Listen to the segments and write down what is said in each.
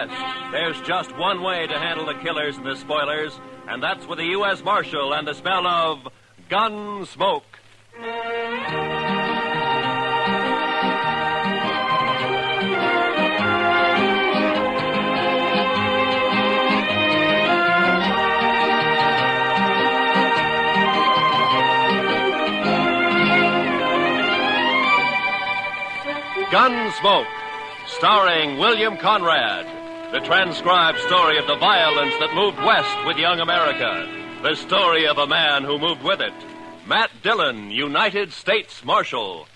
West, there's just one way to handle the killers and the spoilers, and that's with a U.S. Marshal and the smell of Gunsmoke. Gunsmoke, starring William Conrad. The transcribed story of the violence that moved west with young America. The story of a man who moved with it. Matt Dillon, United States Marshal.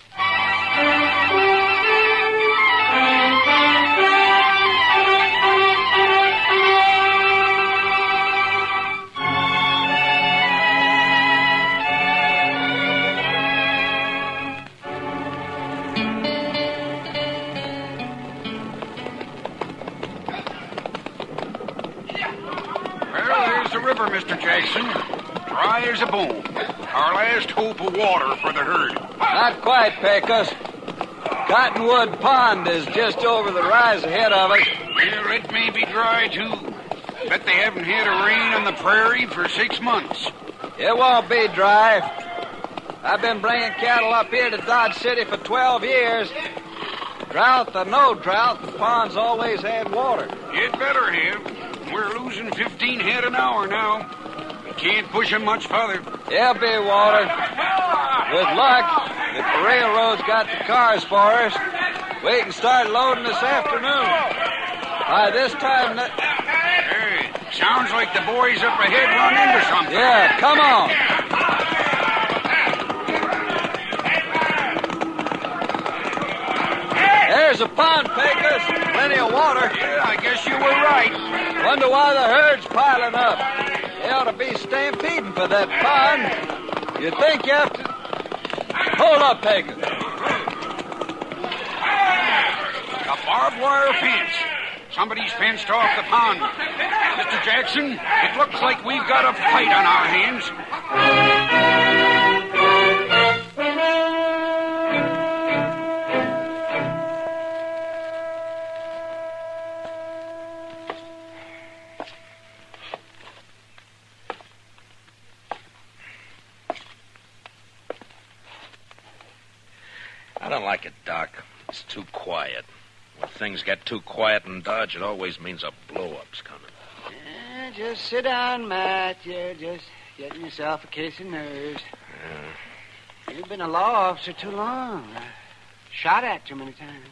River, Mr. Jackson. Dry as a bone. Our last hope of water for the herd. Not quite, Pecos. Cottonwood Pond is just over the rise ahead of us. Well, it may be dry, too. Bet they haven't had a rain on the prairie for 6 months. It won't be dry. I've been bringing cattle up here to Dodge City for 12 years. Drought or no drought, the pond's always had water. It better have. We're losing 15 head an hour now. We can't push them much further. There'll be water. With luck, if the railroad's got the cars for us, we can start loading this afternoon. By this time... Hey, sounds like the boys up ahead run into something. Yeah, come on. There's a pond, Pecos. Plenty of water. Yeah, I guess you were right. Wonder why the herd's piling up. They ought to be stampeding for that pond. You think you have to... Hold up, Pecos. A barbed wire fence. Somebody's fenced off the pond. Mr. Jackson, it looks like we've got a fight on our hands. I don't like it, Doc. It's too quiet. When things get too quiet in Dodge, it always means a blow-up's coming. Just sit down, Matt. You're just getting yourself a case of nerves. You've been a law officer too long. Shot at too many times.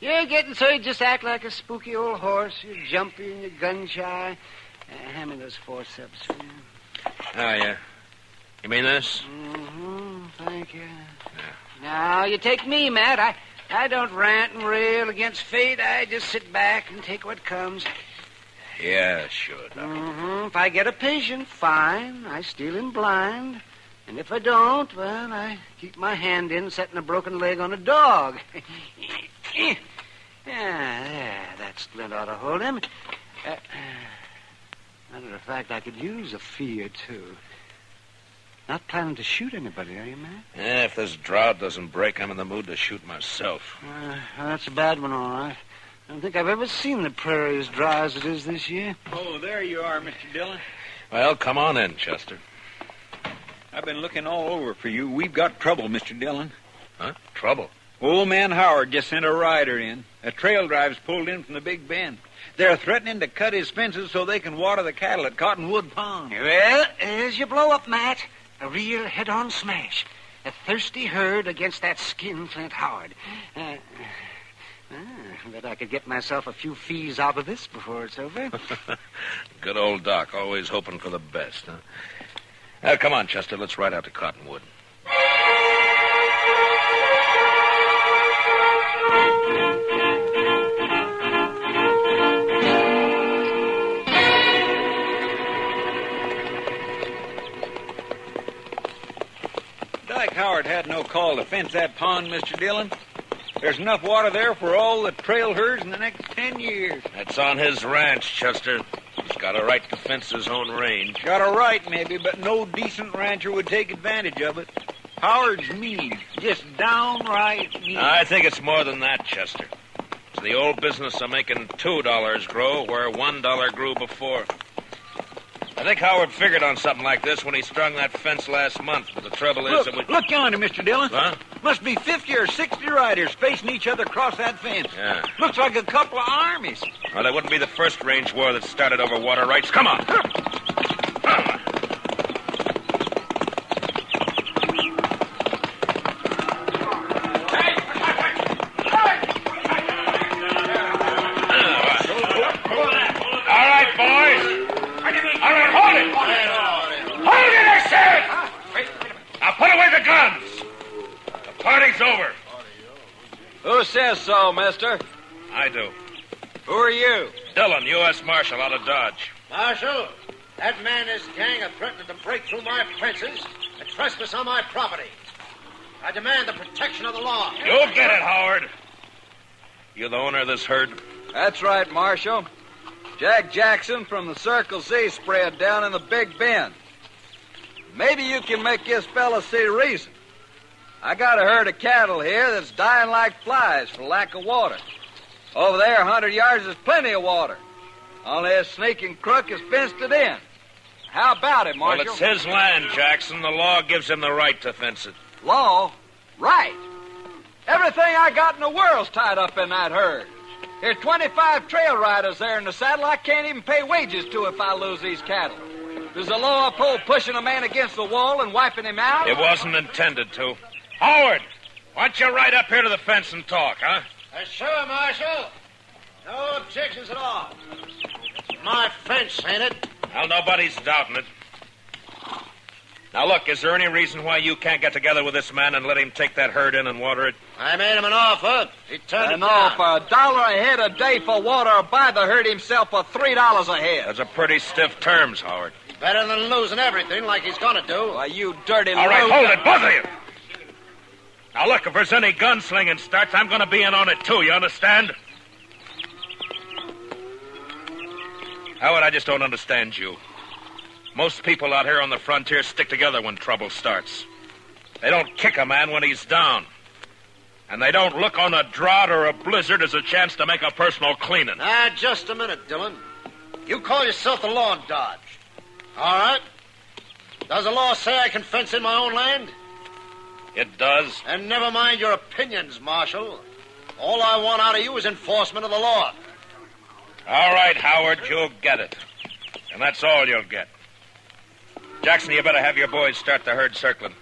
You're getting so you just act like a spooky old horse. You're jumpy and you're gun-shy. Hand me those forceps, will you? Oh, yeah. You mean this? Mm-hmm. Thank you. Yeah. Now, you take me, Matt. I don't rant and rail against fate. I just sit back and take what comes. Yeah, sure, Doc. Mm-hmm. If I get a patient, fine. I steal him blind. And if I don't, well, I keep my hand in setting a broken leg on a dog. Yeah, there. That splint ought to hold him. Matter of fact, I could use a fee or two. Not planning to shoot anybody, are you, Matt? Yeah, if this drought doesn't break, I'm in the mood to shoot myself. That's a bad one, all right. I don't think I've ever seen the prairie as dry as it is this year. Oh, there you are, Mr. Dillon. Well, come on in, Chester. I've been looking all over for you. We've got trouble, Mr. Dillon. Huh? Trouble? Old man Howard just sent a rider in. A trail drive's pulled in from the Big Bend. They're threatening to cut his fences so they can water the cattle at Cottonwood Pond. Well, there's your blow-up, Matt. A real head-on smash. A thirsty herd against that skinflint Howard. Bet I could get myself a few fees out of this before it's over. Good old Doc, always hoping for the best, huh? Now, come on, Chester, let's ride out to Cottonwood. Dyke Howard had no call to fence that pond, Mr. Dillon. There's enough water there for all the trail herds in the next 10 years. That's on his ranch, Chester. He's got a right to fence his own range. Got a right, maybe, but no decent rancher would take advantage of it. Howard's mean. Just downright mean. I think it's more than that, Chester. It's the old business of making $2 grow where $1 grew before. I think Howard figured on something like this when he strung that fence last month, but the trouble is that we... Look yonder, Mr. Dillon. Huh? Must be 50 or 60 riders facing each other across that fence. Yeah. Looks like a couple of armies. Well, that wouldn't be the first range war that started over water rights. Come on. Over. Who says so, mister? I do. Who are you? Dillon, U.S. Marshal out of Dodge. Marshal, that man and his gang are threatening to break through my fences and trespass on my property. I demand the protection of the law. You'll get it, Howard. You the owner of this herd? That's right, Marshal. Jack Jackson from the Circle Z spread down in the Big Bend. Maybe you can make this fella see reason. I got a herd of cattle here that's dying like flies for lack of water. Over there, 100 yards, is plenty of water. Only this sneaking crook has fenced it in. How about it, Marshal? Well, it's his land, Jackson. The law gives him the right to fence it. Law? Right. Everything I got in the world's tied up in that herd. There's 25 trail riders there in the saddle I can't even pay wages to if I lose these cattle. Does the law uphold pushing a man against the wall and wiping him out? It wasn't intended to. Howard, why don't you ride up here to the fence and talk, huh? Sure, Marshal. No objections at all. My fence, ain't it? Well, nobody's doubting it. Now, look, is there any reason why you can't get together with this man and let him take that herd in and water it? I made him an offer. He turned it No, down. for $1 a head a day for water, or buy the herd himself for $3 a head. That's a pretty stiff terms, Howard. Better than losing everything like he's gonna do. Why, you dirty All right, low- hold it, both of you. Now, look, if there's any gunslinging starts, I'm going to be in on it, too, you understand? Howard, I just don't understand you. Most people out here on the frontier stick together when trouble starts. They don't kick a man when he's down. And they don't look on a drought or a blizzard as a chance to make a personal cleaning. Now, just a minute, Dillon. You call yourself the law in Dodge. All right. Does the law say I can fence in my own land? It does. And never mind your opinions, Marshal. All I want out of you is enforcement of the law. All right, Howard, you'll get it. And that's all you'll get. Jackson, you better have your boys start the herd circling.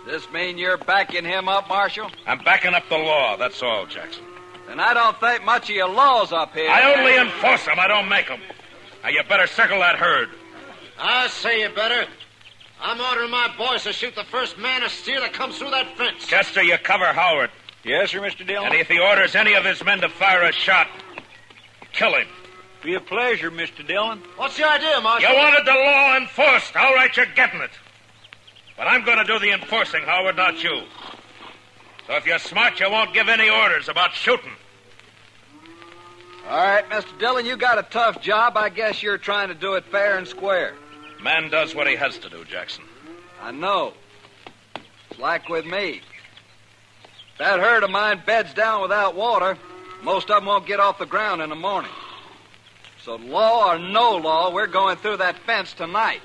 This mean you're backing him up, Marshal? I'm backing up the law, that's all, Jackson. Then I don't think much of your laws up here. I only enforce them, I don't make them. Now, you better circle that herd. I say you better. I'm ordering my boys to shoot the first man or steer that comes through that fence. Chester, you cover Howard. Yes, sir, Mr. Dillon. And if he orders any of his men to fire a shot, kill him. Be a pleasure, Mr. Dillon. What's the idea, Marshal? You wanted the law enforced. All right, you're getting it. But I'm going to do the enforcing, Howard, not you. So if you're smart, you won't give any orders about shooting. All right, Mr. Dillon, you got a tough job. I guess you're trying to do it fair and square. Man does what he has to do, Jackson. I know. It's like with me. If that herd of mine beds down without water, most of them won't get off the ground in the morning. So law or no law, we're going through that fence tonight.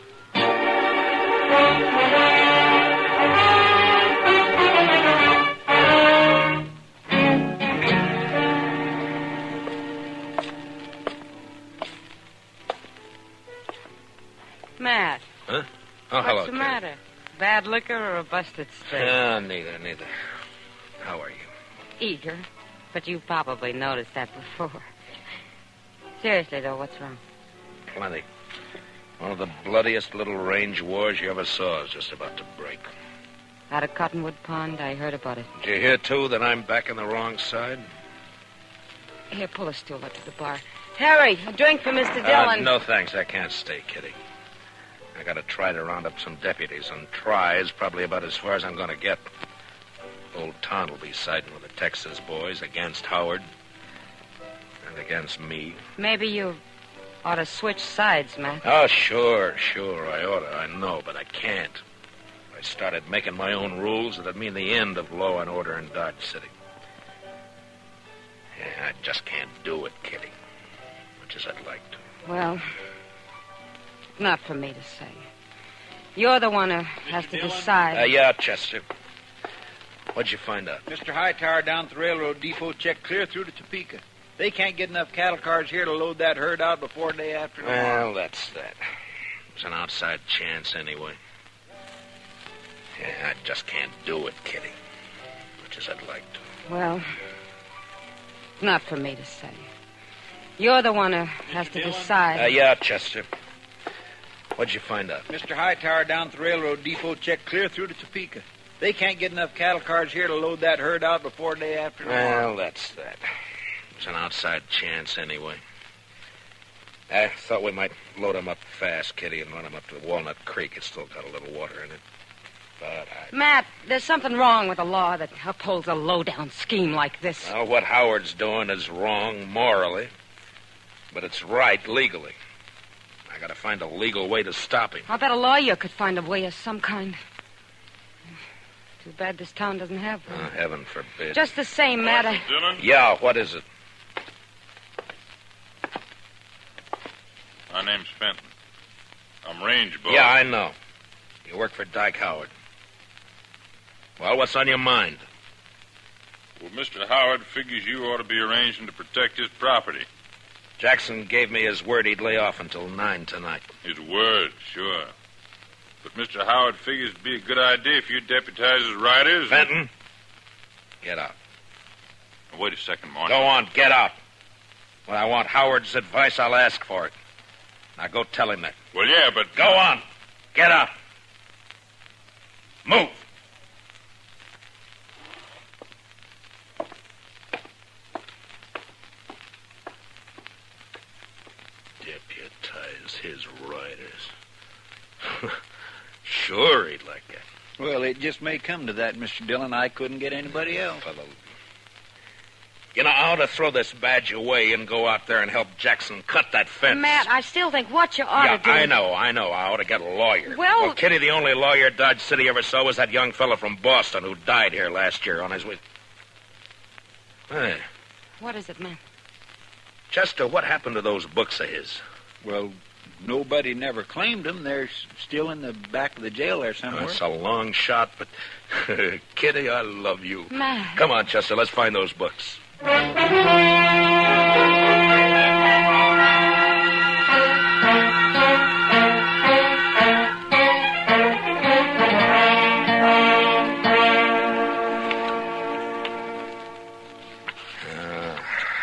Matt. Huh? Oh, hello, What's the Kitty. matter? Bad liquor or a busted steak? Neither. How are you? Eager. But you probably noticed that before. Seriously, though, what's wrong? Plenty. One of the bloodiest little range wars you ever saw is just about to break. Out of Cottonwood Pond, I heard about it. Did you hear, too, that I'm back on the wrong side? Here, pull a stool up to the bar. Harry, a drink for Mr. Dillon. No, thanks. I can't stay, Kitty. I got to try to round up some deputies, and try is probably about as far as I'm going to get. Old Ton will be siding with the Texas boys against Howard and against me. Maybe you ought to switch sides, Matt. Oh, sure, I ought to. I know, but I can't. If I started making my own rules, it'd mean the end of law and order in Dodge City. Yeah, I just can't do it, Kitty. Much as I'd like to. Well, not for me to say. You're the one who has to decide. Yeah, Chester. What'd you find out? Mr. Hightower down at the railroad depot checked clear through to Topeka. They can't get enough cattle cars here to load that herd out before day after tomorrow. Well, that's that. It's an outside chance anyway. Yeah, I just can't do it, Kitty. Much as I'd like to. Well, not for me to say. You're the one who has to decide. Yeah, Chester. What'd you find out? Mr. Hightower down at the railroad depot checked clear through to Topeka. They can't get enough cattle cars here to load that herd out before day after tomorrow. Well, that's that. It's an outside chance anyway. I thought we might load 'em up fast, Kitty, and run 'em up to Walnut Creek. It's still got a little water in it. But Matt, there's something wrong with the law that upholds a low-down scheme like this. Well, what Howard's doing is wrong morally, but it's right legally. I gotta find a legal way to stop him. I bet a lawyer could find a way of some kind. Too bad this town doesn't have one. Heaven forbid. Just the same, Matt. Dillon? Yeah, what is it? My name's Fenton. I'm range boss. Yeah, I know. You work for Dyke Howard. Well, what's on your mind? Well, Mr. Howard figures you ought to be arranging to protect his property. Jackson gave me his word he'd lay off until 9 tonight. His word, sure. But Mr. Howard figures it'd be a good idea if you deputize his riders. Fenton, get out. Now, wait a second, Marshal. Go on, get out. When I want Howard's advice, I'll ask for it. Now go tell him that. Well, yeah, but... Go on. Get out. Move. Deputize his riders. Sure, he'd like that. Well, it just may come to that, Mr. Dillon. I couldn't get anybody else. You know, I ought to throw this badge away and go out there and help Jackson cut that fence. Matt, I still think what you ought to do... I know. I ought to get a lawyer. Well, Kitty, the only lawyer Dodge City ever saw was that young fellow from Boston who died here last year on his way... Hey, what is it, Matt? Chester, what happened to those books of his? Well, nobody never claimed them. They're still in the back of the jail there somewhere. That's a long shot, but... Kitty, I love you. Matt. Come on, Chester, let's find those books.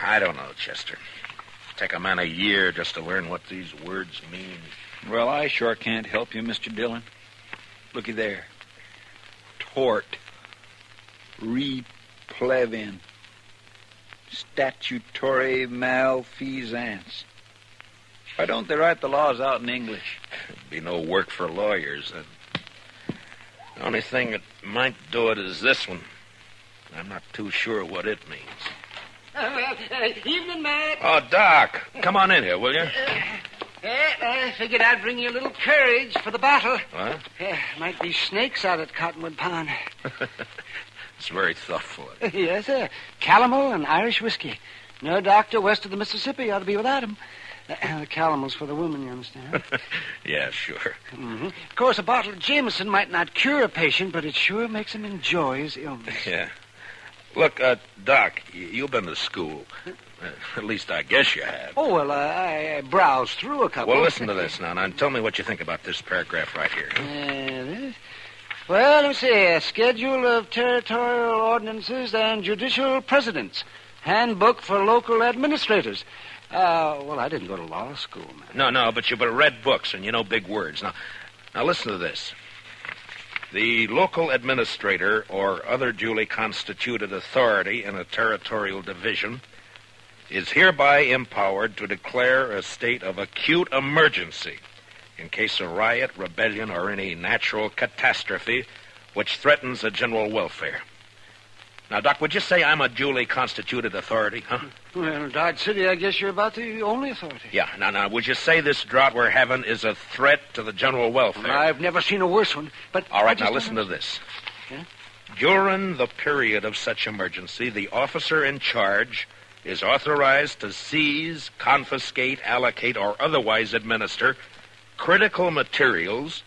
I don't know, Chester. Take a man a year just to learn what these words mean. Well, I sure can't help you, Mr. Dillon. Looky there. Tort. Replevin. Statutory malfeasance. Why don't they write the laws out in English? There'd be no work for lawyers. The only thing that might do it is this one. I'm not too sure what it means. Evening, Matt. Oh, Doc, come on in here, will you? I figured I'd bring you a little courage for the battle. What? Might be snakes out at Cottonwood Pond. It's very thoughtful. Yes, sir. Calomel and Irish whiskey. No doctor west of the Mississippi ought to be without him. The calomel's for the women, you understand? Yeah, sure. Mm-hmm. Of course, a bottle of Jameson might not cure a patient, but it sure makes him enjoy his illness. Yeah. Look, Doc, you've been to school. At least I guess you have. Oh, well, I browsed through a couple. Well, listen to this now, and tell me what you think about this paragraph right here. Well, let me see. A schedule of territorial ordinances and judicial precedents. Handbook for local administrators. Well, I didn't go to law school, man. No, but you've read books, and you know big words. Now listen to this. The local administrator or other duly constituted authority in a territorial division is hereby empowered to declare a state of acute emergency in case of riot, rebellion, or any natural catastrophe which threatens the general welfare. Now, Doc, would you say I'm a duly constituted authority, huh? Well, Dodge City, I guess you're about the only authority. Yeah. Now, would you say this drought we're having is a threat to the general welfare? Well, I've never seen a worse one, but... All right, now listen to this. Yeah? During the period of such emergency, the officer in charge is authorized to seize, confiscate, allocate, or otherwise administer critical materials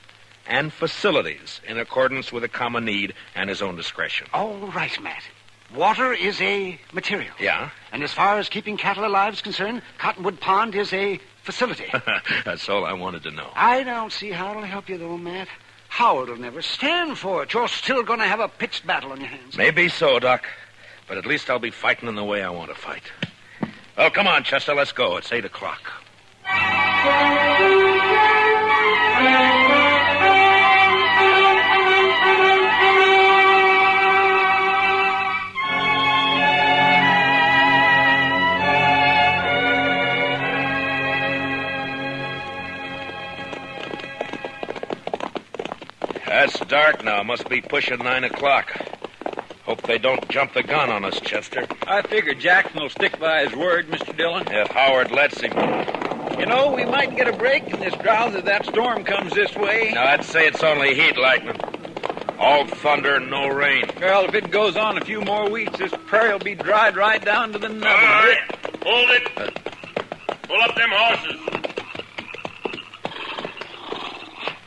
and facilities in accordance with a common need and his own discretion. All right, Matt. Water is a material. Yeah? And as far as keeping cattle alive is concerned, Cottonwood Pond is a facility. That's all I wanted to know. I don't see how it'll help you, though, Matt. Howard will never stand for it. You're still going to have a pitched battle on your hands. Maybe so, Doc. But at least I'll be fighting in the way I want to fight. Well, come on, Chester, let's go. It's 8 o'clock. It's dark now. Must be pushing 9 o'clock. Hope they don't jump the gun on us, Chester. I figure Jackson will stick by his word, Mr. Dillon. If Howard lets him. You know, we might get a break in this drought if that storm comes this way. Now, I'd say it's only heat lightning. All thunder and no rain. Well, if it goes on a few more weeks, this prairie will be dried right down to the nubbin. All right, hold it. Pull up them horses.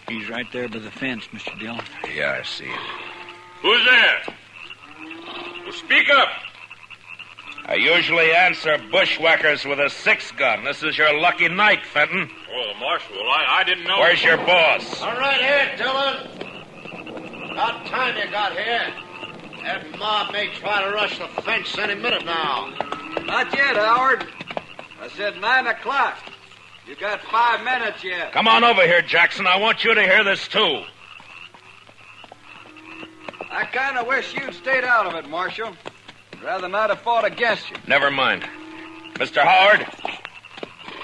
He's right there by the fence, Mr. Dillon. Yeah, I see it. Who's there? Well, speak up. I usually answer bushwhackers with a 6-gun. This is your lucky night, Fenton. Oh, Marshal, I didn't know. Where's your boss? All right here, Dillon. About time you got here. That mob may try to rush the fence any minute now. Not yet, Howard. I said 9 o'clock. You got 5 minutes yet. Come on over here, Jackson. I want you to hear this, too. I kind of wish you'd stayed out of it, Marshal. I'd rather not have fought against you. Never mind. Mr. Howard,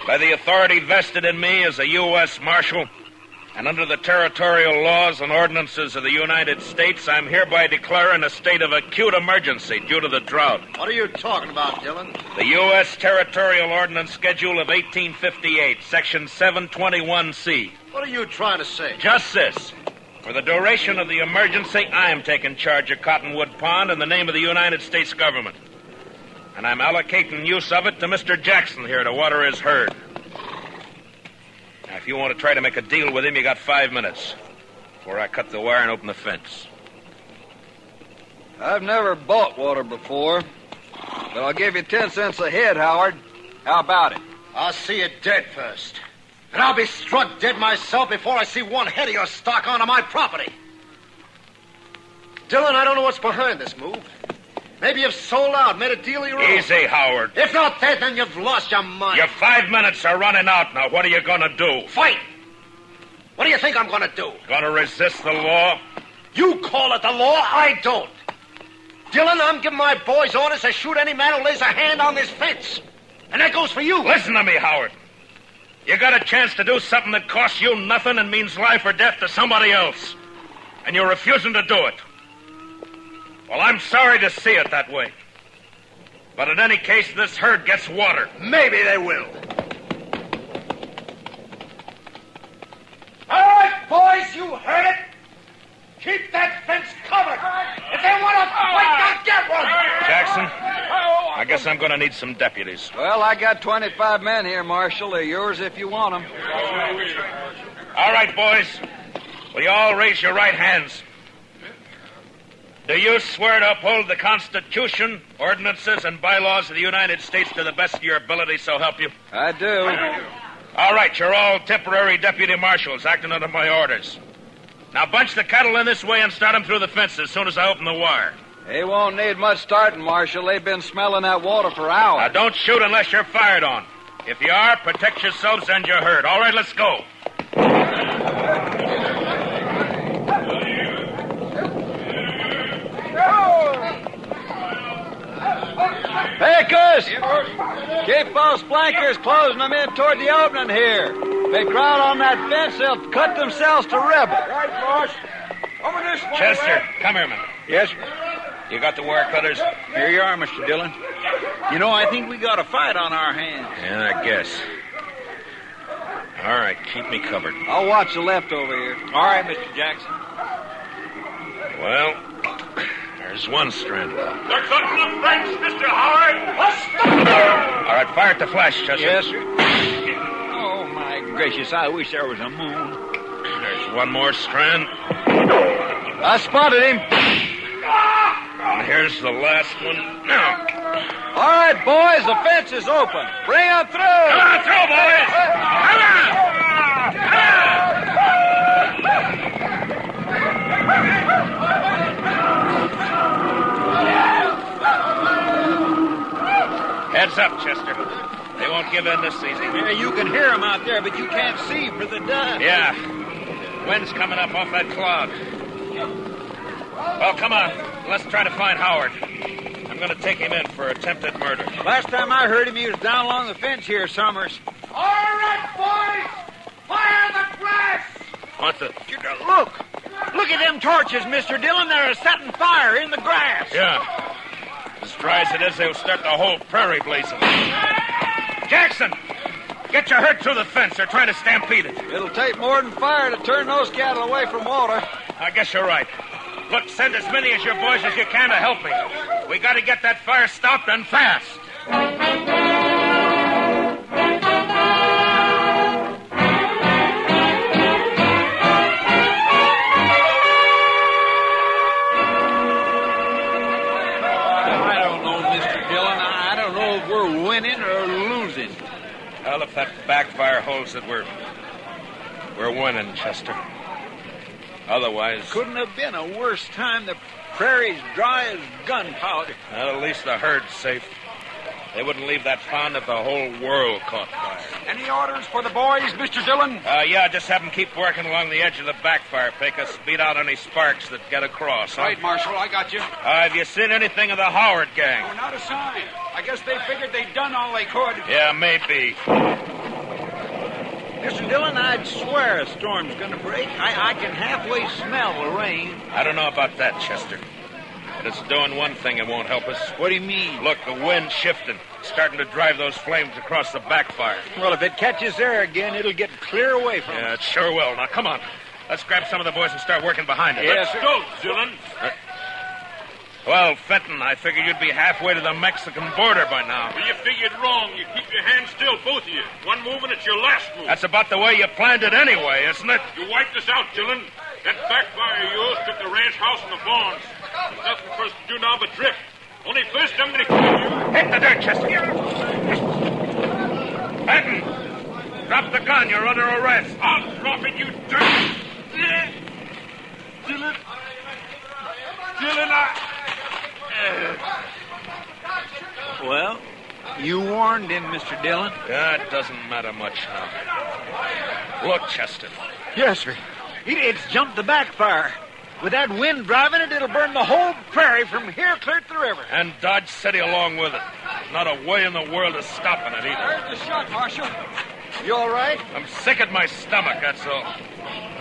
by the authority vested in me as a U.S. Marshal, and under the territorial laws and ordinances of the United States, I'm hereby declaring a state of acute emergency due to the drought. What are you talking about, Dillon? The U.S. Territorial Ordinance Schedule of 1858, Section 721C. What are you trying to say? Just this. For the duration of the emergency, I am taking charge of Cottonwood Pond in the name of the United States government. And I'm allocating use of it to Mr. Jackson here to water his herd. Now, if you want to try to make a deal with him, you got 5 minutes before I cut the wire and open the fence. I've never bought water before, but I'll give you 10 cents a head, Howard. How about it? I'll see you dead first. And I'll be struck dead myself before I see one head of your stock onto my property. Dillon, I don't know what's behind this move. Maybe you've sold out, made a deal of your own. Easy, Howard. If not that, then you've lost your mind. Your 5 minutes are running out now. What are you going to do? Fight! What do you think I'm going to do? Going to resist the law? You call it the law, I don't. Dillon, I'm giving my boys orders to shoot any man who lays a hand on this fence. And that goes for you. Listen to me, Howard. You got a chance to do something that costs you nothing and means life or death to somebody else. And you're refusing to do it. Well, I'm sorry to see it that way. But in any case, this herd gets water. Maybe they will. All right, boys, you heard it. Keep that fence covered. If they want to fight, they'll get one. Jackson, I guess I'm going to need some deputies. Well, I got 25 men here, Marshal. They're yours if you want them. All right, boys. Will you all raise your right hands? Do you swear to uphold the Constitution, ordinances, and bylaws of the United States to the best of your ability, so help you? I do. All right, you're all temporary deputy marshals acting under my orders. Now bunch the cattle in this way and start them through the fence as soon as I open the wire. They won't need much starting, Marshal. They've been smelling that water for hours. Now don't shoot unless you're fired on. If you are, protect yourselves and your herd. All right, let's go. Pickers! Keep those flankers closing them in toward the opening here. If they crowd on that fence, they'll cut themselves to rebel. Right, boss. Over this way. Chester, come here a minute. Yes, You got the wire cutters? here you are, Mr. Dillon. You know, I think we got a fight on our hands. Yeah, I guess. All right, keep me covered. I'll watch the left over here. All right, Mr. Jackson. Well, There's one strand. They're cutting the fence, Mr. Howard. All right, fire at the flash, Chester. Yes, sir. Oh, my gracious, I wish there was a moon. There's one more strand. I spotted him. And here's the last one. Now. All right, boys, the fence is open. Bring them through. Come on through, boys. Come on. Heads up, Chester. They won't give in this easy. Yeah, you can hear them out there, but you can't see for the dust. Yeah. Wind's coming up off that cloud. Well, come on. Let's try to find Howard. I'm going to take him in for attempted murder. Last time I heard him, he was down along the fence here, Summers. All right, boys. Fire the grass. What the? Look. Look at them torches, Mr. Dillon. They're setting fire in the grass. Yeah. As dry as it is, they'll start the whole prairie blazing. Jackson! Get your herd through the fence. They're trying to stampede it. It'll take more than fire to turn those cattle away from water. I guess you're right. Look, send as many of your boys as you can to help me. We got to get that fire stopped and fast. I don't know, Mr. Dillon. I don't know if we're winning or losing. Well, if that backfire holds it, we're winning, Chester. Otherwise... Couldn't have been a worse time. The prairie's dry as gunpowder. Well, at least the herd's safe. They wouldn't leave that pond if the whole world caught fire. Any orders for the boys, Mr. Dillon? Yeah, just have them keep working along the edge of the backfire pick us, beat out any sparks that get across. Right, Marshal, I got you. Have you seen anything of the Howard gang? Oh, not a sign. I guess they figured they'd done all they could. Yeah, maybe. Mr. Dillon, I'd swear a storm's going to break. I can halfway smell the rain. I don't know about that, Chester. But it's doing one thing it won't help us. What do you mean? Look, the wind's shifting. It's starting to drive those flames across the backfire. Well, if it catches there again, it'll get clear away from Yeah, us. it sure will. Now, come on. Let's grab some of the boys and start working behind it. Yes, Let's sir. go, Dillon. Well, Fenton, I figured you'd be halfway to the Mexican border by now. Well, you figured wrong. You keep your hands still, both of you. One move and it's your last move. That's about the way you planned it anyway, isn't it? You wiped us out, Dillon. That backfire of yours took the ranch house and the barns. There's nothing for us to do now but drift. Only first I'm going to kill you. Hit the dirt, Chester. Fenton, drop the gun. You're under arrest. I'll drop it, you dirt. Dillon. Dillon, Well, you warned him, Mr. Dillon. Yeah, it doesn't matter much now. Look, Chester. Yes, sir. It's jumped the backfire. With that wind driving it, it'll burn the whole prairie from here clear to the river. And Dodge City along with it. Not a way in the world of stopping it either. There's the shot, Marshal. You all right? I'm sick at my stomach, that's all.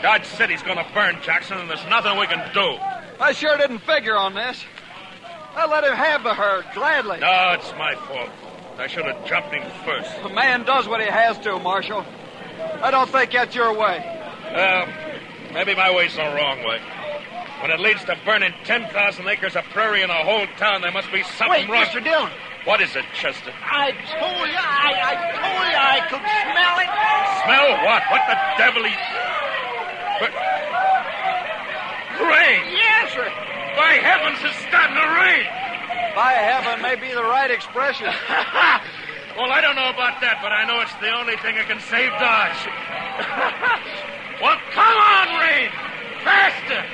Dodge City's gonna burn, Jackson, and there's nothing we can do. I sure didn't figure on this. I let him have the herd, gladly. No, it's my fault. I should have jumped him first. A man does what he has to, Marshal. I don't think that's your way. Maybe my way's the wrong way. When it leads to burning 10,000 acres of prairie in a whole town, there must be something Wait, wrong. Mr. Dillon. What is it, Chester? I told you I could smell it. Smell what? What the devil? Rain! Yes, sir. By heavens, it's starting to rain! By heaven may be the right expression. Well, I don't know about that, but I know it's the only thing that can save Dodge. Well, come on, rain! Faster!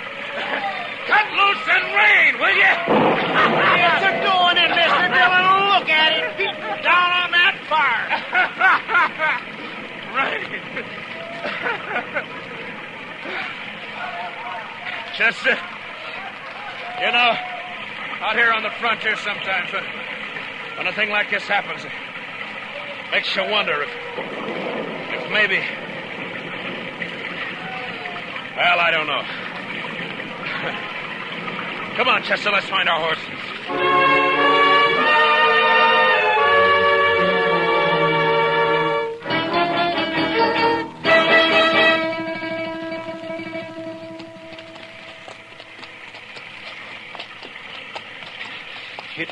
Cut loose and rain, will you? It's a going in, Mr. Dillon. Look at it beating down on that fire. Rain! Chester, you know, out here on the frontier sometimes, when a thing like this happens, it makes you wonder if maybe... Well, I don't know. Come on, Chester, let's find our horses.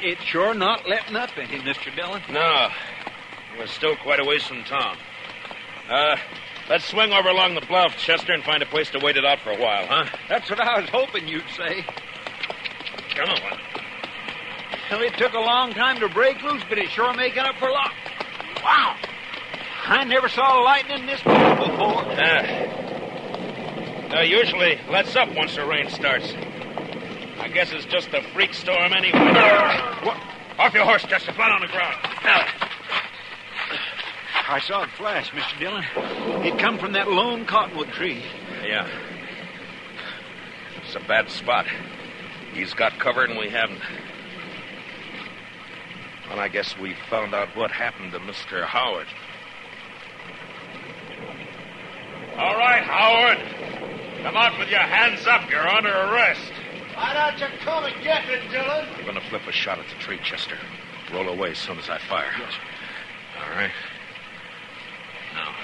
It's sure not letting up, ain't it, Mr. Dillon? No. We're still quite a ways from town. Let's swing over along the bluff, Chester, and find a place to wait it out for a while, huh? That's what I was hoping you'd say. Come on. Well, it took a long time to break loose, but it's sure making up for lost. Wow! I never saw lightning this big before. Usually lets up once the rain starts. I guess it's just a freak storm anyway. What? Off your horse, Chester. Flat on the ground. I saw it flash, Mr. Dillon. It come from that lone cottonwood tree. Yeah. It's a bad spot. He's got cover and we haven't. Well, I guess we found out what happened to Mr. Howard. All right, Howard. Come out with your hands up. You're under arrest. Why don't you come and get me, Dillon? I'm going to flip a shot at the tree, Chester. Roll away as soon as I fire. Yes. All right. Now.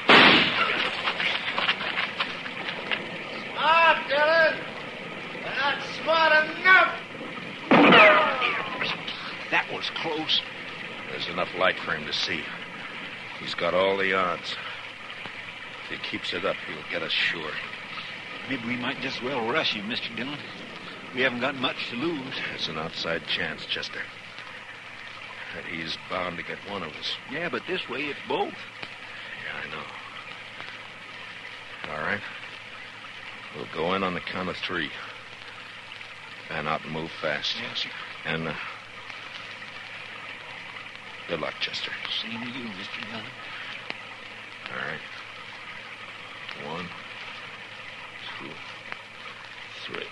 Smart, Dillon. You're not smart enough. That was close. There's enough light for him to see. He's got all the odds. If he keeps it up, he'll get us sure. Maybe we might just well rush him, Mr. Dillon. We haven't got much to lose. It's an outside chance, Chester. That he's bound to get one of us. Yeah, but this way it's both. Yeah, I know. All right. We'll go in on the count of 3. Fan out and move fast. Yes, sir. And, good luck, Chester. Same to you, Mr. Dillon. All right. 1, 2, 3.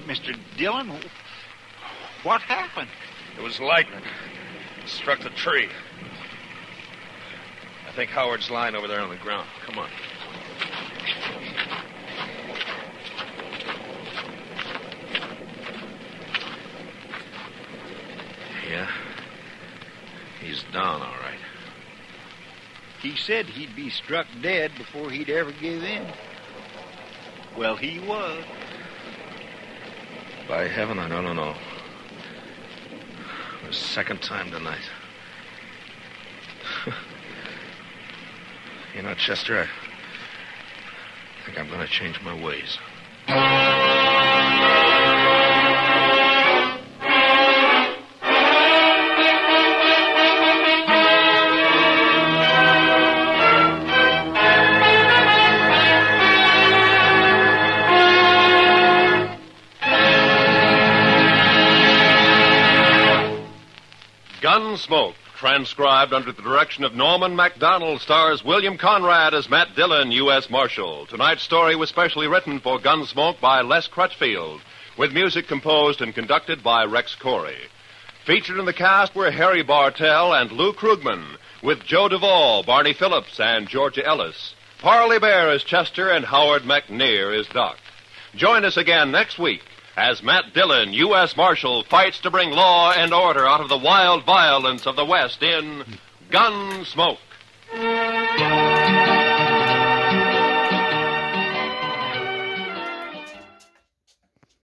Mr. Dillon, what happened? It was lightning. It struck the tree. I think Howard's lying over there on the ground. Come on. Yeah. He's down, all right. He said he'd be struck dead before he'd ever give in. Well, he was. By heaven, I don't know. The second time tonight. You know, Chester, I think I'm going to change my ways. Gunsmoke, transcribed under the direction of Norman MacDonald, stars William Conrad as Matt Dillon, U.S. Marshal. Tonight's story was specially written for Gunsmoke by Les Crutchfield, with music composed and conducted by Rex Corey. Featured in the cast were Harry Bartell and Lou Krugman, with Joe Duvall, Barney Phillips, and Georgia Ellis. Parley Bear is Chester, and Howard McNear is Doc. Join us again next week as Matt Dillon, U.S. Marshal, fights to bring law and order out of the wild violence of the West in Gunsmoke.